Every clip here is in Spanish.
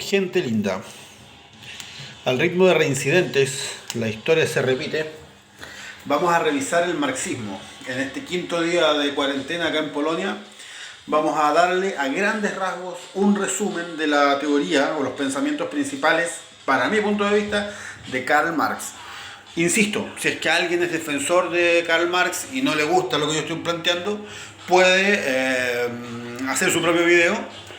gente linda. Al ritmo de reincidentes, la historia se repite. Vamos a revisar el marxismo. En este quinto día de cuarentena acá en Polonia, vamos a darle a grandes rasgos un resumen de la teoría o los pensamientos principales, para mi punto de vista, de Karl Marx. Insisto, si es que alguien es defensor de Karl Marx y no le gusta lo que yo estoy planteando, puede hacer su propio video.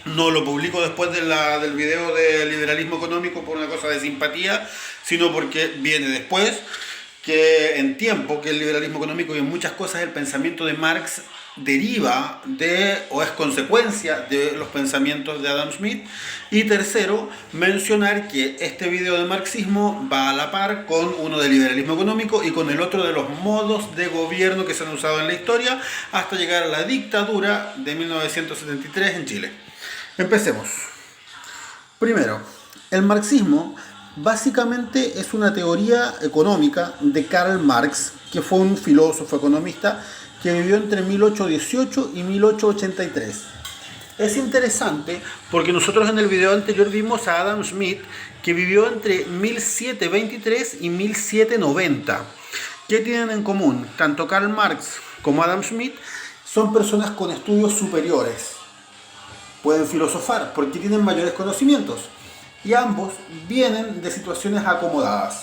No lo publico después del video del liberalismo económico por una cosa de simpatía, sino porque viene después, que en tiempo que el liberalismo económico y en muchas cosas el pensamiento de Marx deriva de o es consecuencia de los pensamientos de Adam Smith. Y tercero, mencionar que este video de marxismo va a la par con uno de liberalismo económico y con el otro de los modos de gobierno que se han usado en la historia hasta llegar a la dictadura de 1973 en Chile. Empecemos. Primero, el marxismo básicamente es una teoría económica de Karl Marx, que fue un filósofo economista que vivió entre 1818 y 1883. Es interesante porque nosotros en el video anterior vimos a Adam Smith, que vivió entre 1723 y 1790. ¿Qué tienen en común? Tanto Karl Marx como Adam Smith son personas con estudios superiores. Pueden filosofar porque tienen mayores conocimientos. Y ambos vienen de situaciones acomodadas.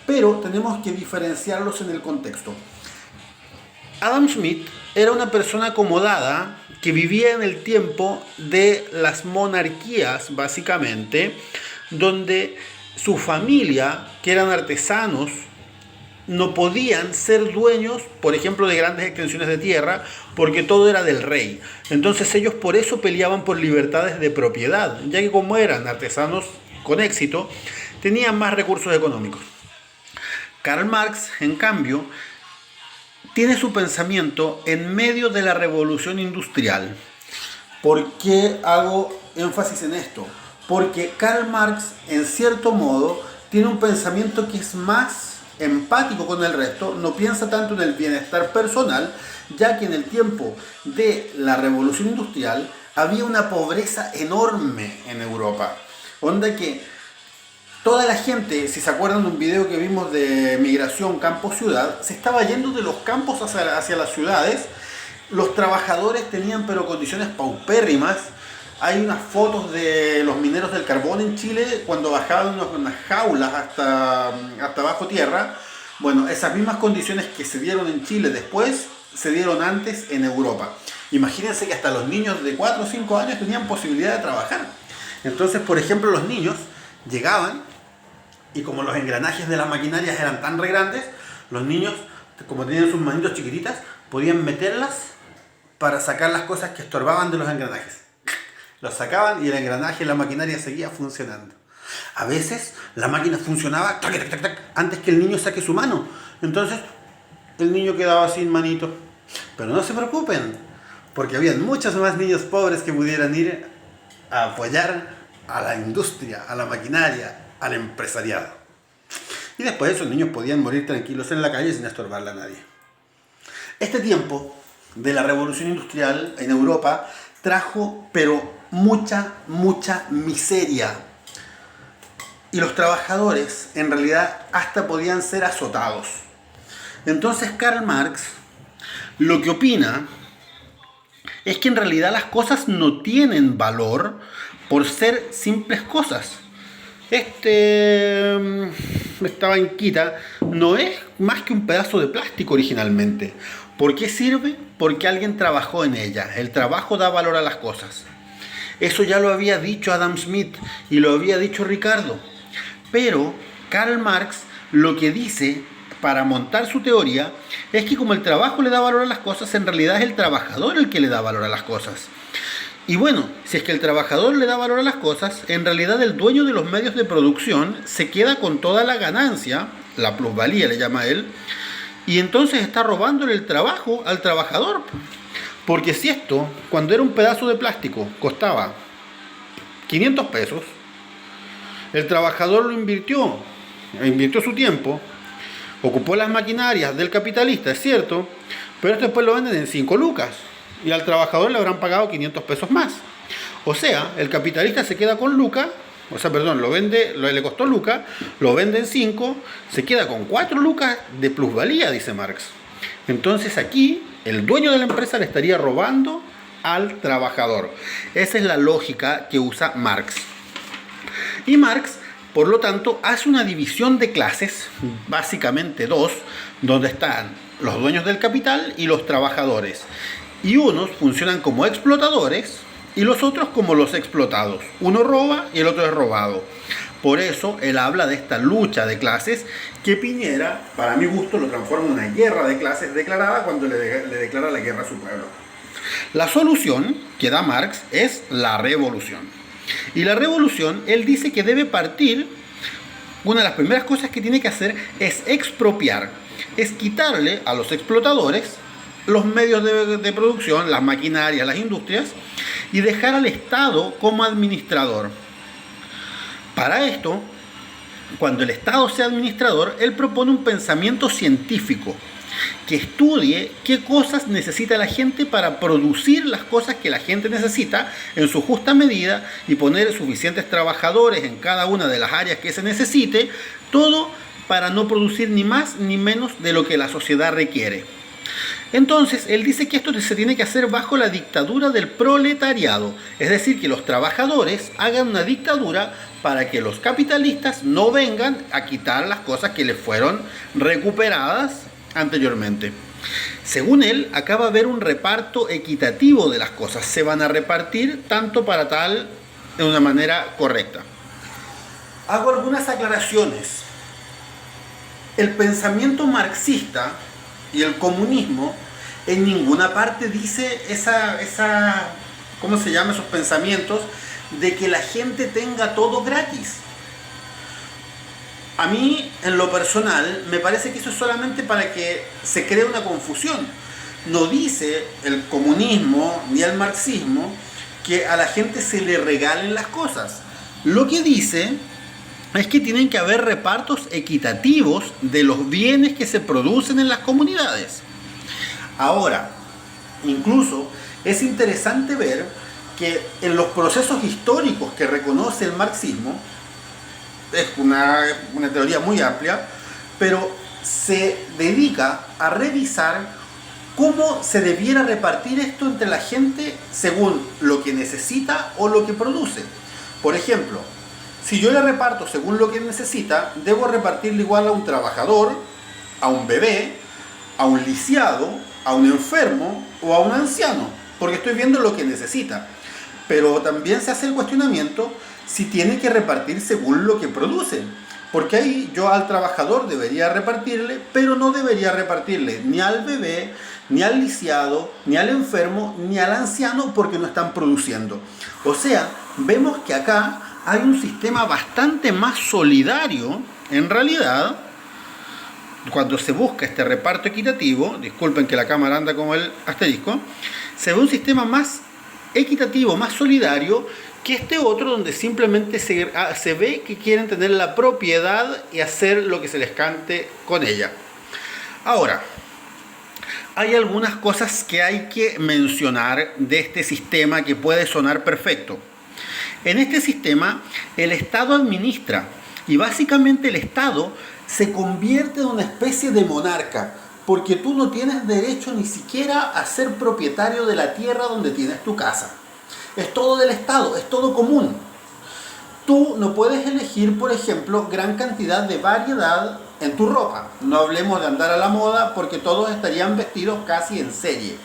Pero tenemos que diferenciarlos en el contexto. Adam Smith era una persona acomodada que vivía en el tiempo de las monarquías, básicamente, donde su familia, que eran artesanos, no podían ser dueños, por ejemplo, de grandes extensiones de tierra, porque todo era del rey. Entonces ellos por eso peleaban por libertades de propiedad, ya que como eran artesanos con éxito, tenían más recursos económicos. Karl Marx, en cambio, tiene su pensamiento en medio de la revolución industrial. ¿Por qué hago énfasis en esto? Porque Karl Marx, en cierto modo, tiene un pensamiento que es más empático con el resto, no piensa tanto en el bienestar personal, ya que en el tiempo de la revolución industrial había una pobreza enorme en Europa. Onda que toda la gente, si se acuerdan de un video que vimos de migración campo-ciudad, se estaba yendo de los campos hacia las ciudades. Los trabajadores tenían pero condiciones paupérrimas. Hay unas fotos de los mineros del carbón en Chile cuando bajaban unas jaulas hasta bajo tierra. Bueno, esas mismas condiciones que se dieron en Chile después, se dieron antes en Europa. Imagínense que hasta los niños de 4 o 5 años tenían posibilidad de trabajar. Entonces, por ejemplo, los niños llegaban y como los engranajes de las maquinarias eran tan re grandes, los niños, como tenían sus manitos chiquititas, podían meterlas para sacar las cosas que estorbaban de los engranajes. Los sacaban y el engranaje y la maquinaria seguía funcionando. A veces la máquina funcionaba antes que el niño saque su mano. Entonces el niño quedaba sin manito. Pero no se preocupen, porque había muchos más niños pobres que pudieran ir a apoyar a la industria, a la maquinaria, al empresariado. Y después esos niños podían morir tranquilos en la calle sin estorbarle a nadie. Este tiempo de la revolución industrial en Europa trajo pero mucha miseria. Y los trabajadores en realidad hasta podían ser azotados. Entonces Karl Marx lo que opina es que en realidad las cosas no tienen valor por ser simples cosas. Esta banquita no es más que un pedazo de plástico originalmente. ¿Por qué sirve? Porque alguien trabajó en ella. El trabajo da valor a las cosas. Eso ya lo había dicho Adam Smith y lo había dicho Ricardo. Pero Karl Marx lo que dice para montar su teoría es que como el trabajo le da valor a las cosas, en realidad es el trabajador el que le da valor a las cosas. Y bueno, si es que el trabajador le da valor a las cosas, en realidad el dueño de los medios de producción se queda con toda la ganancia, la plusvalía le llama él, y entonces está robándole el trabajo al trabajador. Porque si esto, cuando era un pedazo de plástico, costaba 500 pesos, el trabajador lo invirtió su tiempo, ocupó las maquinarias del capitalista, es cierto, pero después lo venden en 5 lucas. Y al trabajador le habrán pagado 500 pesos más. O sea, el capitalista se queda con lucas o sea, perdón, le costó lucas, lo vende en 5, se queda con 4 lucas de plusvalía, dice Marx. Entonces aquí el dueño de la empresa le estaría robando al trabajador. Esa es la lógica que usa Marx. Y Marx, por lo tanto, hace una división de clases, básicamente dos, donde están los dueños del capital y los trabajadores. Y unos funcionan como explotadores y los otros como los explotados. Uno roba y el otro es robado. Por eso él habla de esta lucha de clases que Piñera, para mi gusto, lo transforma en una guerra de clases declarada cuando le declara la guerra a su pueblo. La solución que da Marx es la revolución. Y la revolución, él dice que debe partir, una de las primeras cosas que tiene que hacer es expropiar, es quitarle a los explotadores los medios de producción, las maquinarias, las industrias, y dejar al Estado como administrador. Para esto, cuando el Estado sea administrador, él propone un pensamiento científico que estudie qué cosas necesita la gente para producir las cosas que la gente necesita en su justa medida y poner suficientes trabajadores en cada una de las áreas que se necesite, todo para no producir ni más ni menos de lo que la sociedad requiere. Entonces, él dice que esto se tiene que hacer bajo la dictadura del proletariado, es decir, que los trabajadores hagan una dictadura para que los capitalistas no vengan a quitar las cosas que les fueron recuperadas anteriormente. Según él, acá va a haber un reparto equitativo de las cosas, se van a repartir tanto para tal de una manera correcta. Hago algunas aclaraciones. El pensamiento marxista y el comunismo en ninguna parte dice ¿cómo se llama? Esos pensamientos de que la gente tenga todo gratis. A mí, en lo personal, me parece que eso es solamente para que se cree una confusión. No dice el comunismo ni el marxismo que a la gente se le regalen las cosas. Lo que dice es que tienen que haber repartos equitativos de los bienes que se producen en las comunidades. Ahora, incluso es interesante ver que en los procesos históricos que reconoce el marxismo, es una teoría muy amplia, pero se dedica a revisar cómo se debiera repartir esto entre la gente según lo que necesita o lo que produce. Por ejemplo, si yo le reparto según lo que necesita, debo repartirle igual a un trabajador, a un bebé, a un lisiado, a un enfermo o a un anciano, porque estoy viendo lo que necesita. Pero también se hace el cuestionamiento si tiene que repartir según lo que produce, porque ahí yo al trabajador debería repartirle, pero no debería repartirle ni al bebé, ni al lisiado, ni al enfermo, ni al anciano, porque no están produciendo. O sea, vemos que acá hay un sistema bastante más solidario, en realidad, cuando se busca este reparto equitativo, disculpen que la cámara anda como el asterisco, se ve un sistema más equitativo, más solidario, que este otro donde simplemente se ve que quieren tener la propiedad y hacer lo que se les cante con ella. Ahora, hay algunas cosas que hay que mencionar de este sistema que puede sonar perfecto. En este sistema, el Estado administra y básicamente el Estado se convierte en una especie de monarca, porque tú no tienes derecho ni siquiera a ser propietario de la tierra donde tienes tu casa. Es todo del Estado, es todo común. Tú no puedes elegir, por ejemplo, gran cantidad de variedad en tu ropa. No hablemos de andar a la moda, porque todos estarían vestidos casi en serie.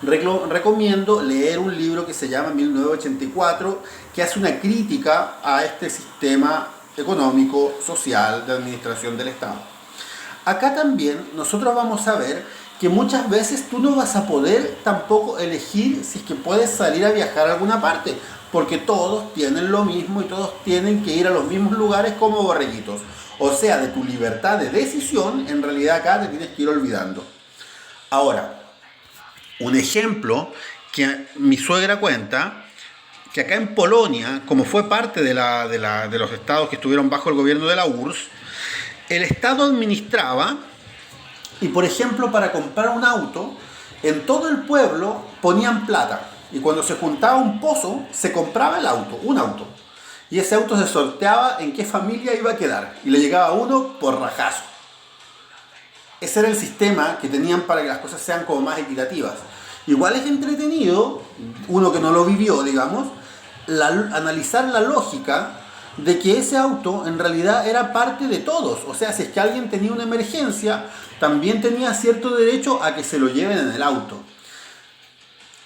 Recomiendo leer un libro que se llama 1984, que hace una crítica a este sistema económico, social, de administración del Estado. Acá también nosotros vamos a ver que muchas veces tú no vas a poder tampoco elegir si es que puedes salir a viajar a alguna parte, porque todos tienen lo mismo y todos tienen que ir a los mismos lugares como borreguitos. O sea, de tu libertad de decisión, en realidad acá te tienes que ir olvidando. Ahora, un ejemplo que mi suegra cuenta, que acá en Polonia, como fue parte de los estados que estuvieron bajo el gobierno de la URSS, el Estado administraba y, por ejemplo, para comprar un auto, en todo el pueblo ponían plata. Y cuando se juntaba un pozo, se compraba el auto, un auto. y ese auto se sorteaba en qué familia iba a quedar y le llegaba a uno por rajazo. Ese era el sistema que tenían para que las cosas sean como más equitativas. Igual es entretenido, uno que no lo vivió, digamos, analizar la lógica de que ese auto en realidad era parte de todos. O sea, si es que alguien tenía una emergencia, también tenía cierto derecho a que se lo lleven en el auto.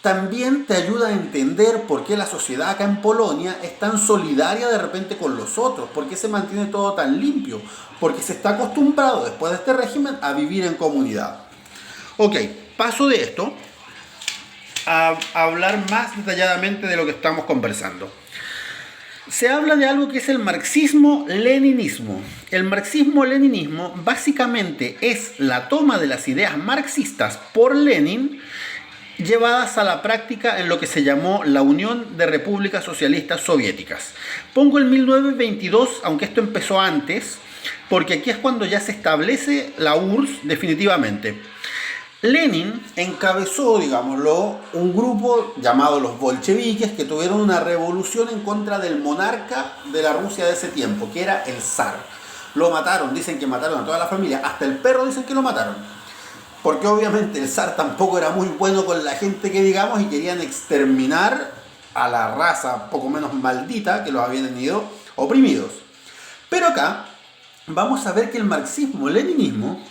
También te ayuda a entender por qué la sociedad acá en Polonia es tan solidaria de repente con los otros, por qué se mantiene todo tan limpio, porque se está acostumbrado después de este régimen a vivir en comunidad. Ok, paso de esto a hablar más detalladamente de lo que estamos conversando. Se habla de algo que es el marxismo-leninismo. El marxismo-leninismo básicamente es la toma de las ideas marxistas por Lenin llevadas a la práctica en lo que se llamó la Unión de Repúblicas Socialistas Soviéticas. Pongo el 1922, aunque esto empezó antes, porque aquí es cuando ya se establece la URSS definitivamente. Lenin encabezó, digámoslo, un grupo llamado los bolcheviques que tuvieron una revolución en contra del monarca de la Rusia de ese tiempo, que era el zar. Lo mataron, dicen que mataron a toda la familia, hasta el perro dicen que lo mataron. Porque obviamente el zar tampoco era muy bueno con la gente que digamos y querían exterminar a la raza poco menos maldita que los habían tenido oprimidos. Pero acá vamos a ver que el marxismo-leninismo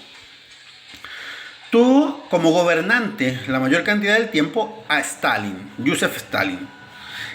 tuvo como gobernante la mayor cantidad del tiempo a Stalin, Joseph Stalin.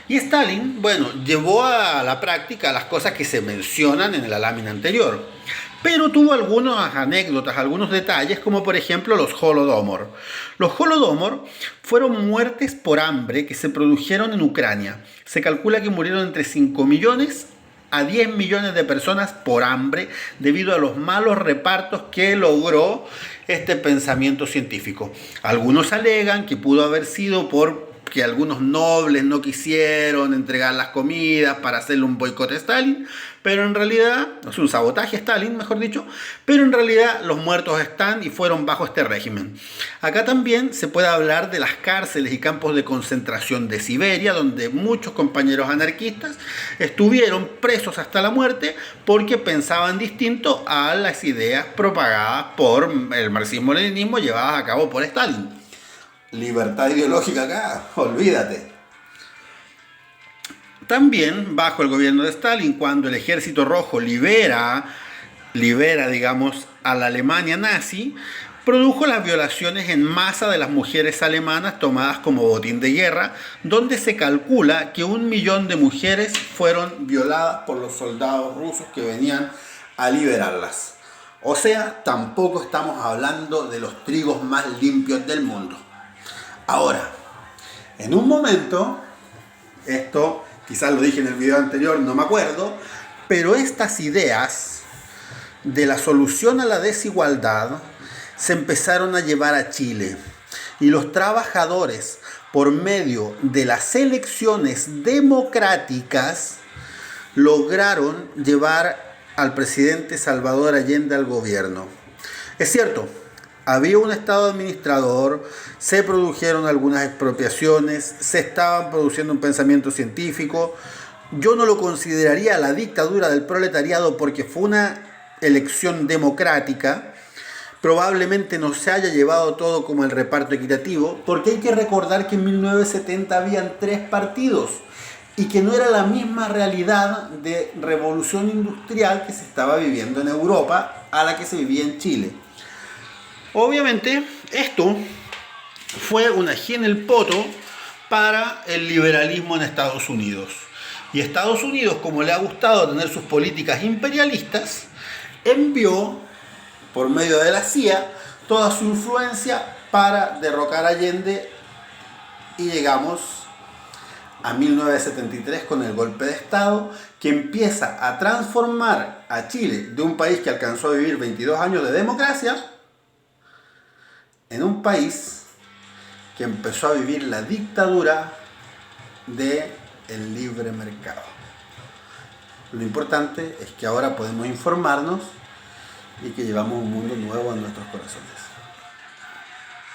Y Stalin, bueno, llevó a la práctica las cosas que se mencionan en la lámina anterior. Pero tuvo algunas anécdotas, algunos detalles, como por ejemplo los Holodomor. Los Holodomor fueron muertes por hambre que se produjeron en Ucrania. Se calcula que murieron entre 5 millones a 10 millones de personas por hambre debido a los malos repartos que logró este pensamiento científico. Algunos alegan que pudo haber sido porque algunos nobles no quisieron entregar las comidas para hacerle un boicot a Stalin, pero en realidad, es un sabotaje a Stalin, mejor dicho, pero en realidad los muertos están y fueron bajo este régimen. Acá también se puede hablar de las cárceles y campos de concentración de Siberia, donde muchos compañeros anarquistas estuvieron presos hasta la muerte porque pensaban distinto a las ideas propagadas por el marxismo-leninismo llevadas a cabo por Stalin. Libertad ideológica acá, olvídate. También, bajo el gobierno de Stalin, cuando el Ejército Rojo libera, digamos, a la Alemania nazi, produjo las violaciones en masa de las mujeres alemanas tomadas como botín de guerra, donde se calcula que 1 millón de mujeres fueron violadas por los soldados rusos que venían a liberarlas. O sea, tampoco estamos hablando de los trigos más limpios del mundo. Ahora, en un momento, esto quizás lo dije en el video anterior, no me acuerdo, pero estas ideas de la solución a la desigualdad se empezaron a llevar a Chile. Y los trabajadores, por medio de las elecciones democráticas, lograron llevar al presidente Salvador Allende al gobierno. Es cierto, había un Estado administrador, se produjeron algunas expropiaciones, se estaban produciendo un pensamiento científico. Yo no lo consideraría la dictadura del proletariado porque fue una elección democrática. Probablemente no se haya llevado todo como el reparto equitativo, porque hay que recordar que en 1970 habían 3 partidos y que no era la misma realidad de revolución industrial que se estaba viviendo en Europa a la que se vivía en Chile. Obviamente, esto fue un ají en el poto para el liberalismo en Estados Unidos. Y Estados Unidos, como le ha gustado tener sus políticas imperialistas, envió, por medio de la CIA, toda su influencia para derrocar a Allende y llegamos a 1973 con el golpe de Estado que empieza a transformar a Chile de un país que alcanzó a vivir 22 años de democracia en un país que empezó a vivir la dictadura del libre mercado. Lo importante es que ahora podemos informarnos y que llevamos un mundo nuevo en nuestros corazones.